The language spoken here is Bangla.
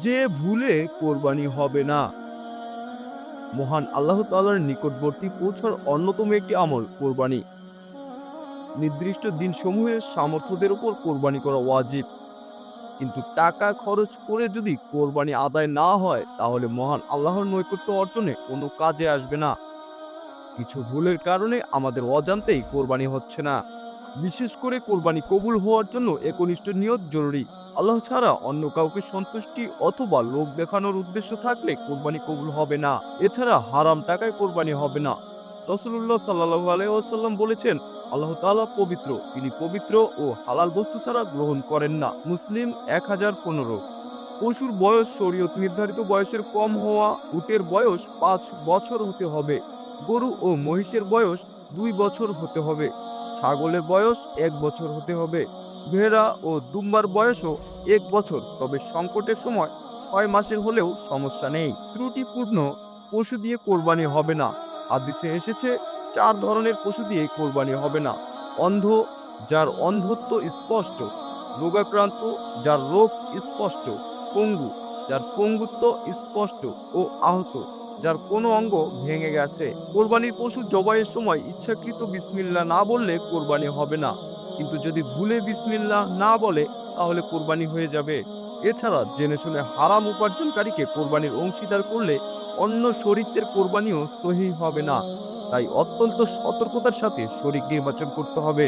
যে ভুলে কোরবানি হবে না। মহান আল্লাহ তাআলার নিকটবর্তী পৌঁছার অন্যতম একটি আমল কোরবানি। নির্দিষ্ট দিনসমূহে সামর্থ্যদের উপর কোরবানি করা ওয়াজিব। কিন্তু টাকা খরচ করে যদি কোরবানি আদায় না হয়, তাহলে মহান আল্লাহর নৈকট্য অর্জনে কোনো কাজে আসবে না। কিছু ভুলের কারণে আমাদের অজান্তেই কোরবানি হচ্ছে না। বিশেষ করে কোরবানি কবুল হওয়ার জন্য একনিষ্ঠ নিয়ত জরুরি। আল্লাহ ছাড়া অন্য কাউকে সন্তুষ্টি অথবা লোক দেখানোর উদ্দেশ্য থাকলে কোরবানি কবুল হবে না। এছাড়া হারাম টাকায় কোরবানি হবে না। রাসূলুল্লাহ সাল্লাল্লাহু আলাইহি ওয়াসাল্লাম বলেছেন, আল্লাহ তাআলা পবিত্র, তিনি পবিত্র ও হালাল বস্তু ছাড়া গ্রহণ করেন না। মুসলিম 1015। পশুর বয়স শরীয়ত নির্ধারিত বয়সের কম হওয়া। উটের বয়স 5 বছর হতে হবে। গরু ও মহিষের বয়স 2 বছর হতে হবে। ছাগলের বয়স 1 বছর হতে হবে। ভেড়া ও দুম্বার বয়সও 1 বছর, তবে সংকটের সময় 6 মাসের হলেও সমস্যা নেই। ত্রুটিপূর্ণ পশু দিয়ে কোরবানি হবে না। হাদিসে এসেছে 4 ধরনের পশু দিয়ে কোরবানি হবে না: অন্ধ, যার অন্ধত্ব স্পষ্ট; রোগাক্রান্ত, যার রোগ স্পষ্ট; পঙ্গু, যার পঙ্গুত্ব স্পষ্ট; ও আহত, যার কোনো অঙ্গ ভেঙে গেছে। কোরবানির পশু জবাইয়ের সময় ইচ্ছাকৃত বিসমিল্লাহ না বললে কোরবানি হবে না। কিন্তু যদি ভুলে বিসমিল্লাহ না বলে, তাহলে কোরবানি হয়ে যাবে। এছাড়া জেনে শুনে হারাম উপার্জনকারীকে কোরবানির অংশীদার করলে অন্য শরীকদের কোরবানিও সহিহ হবে না। তাই অত্যন্ত সতর্কতার সাথে শরীক নির্বাচন করতে হবে।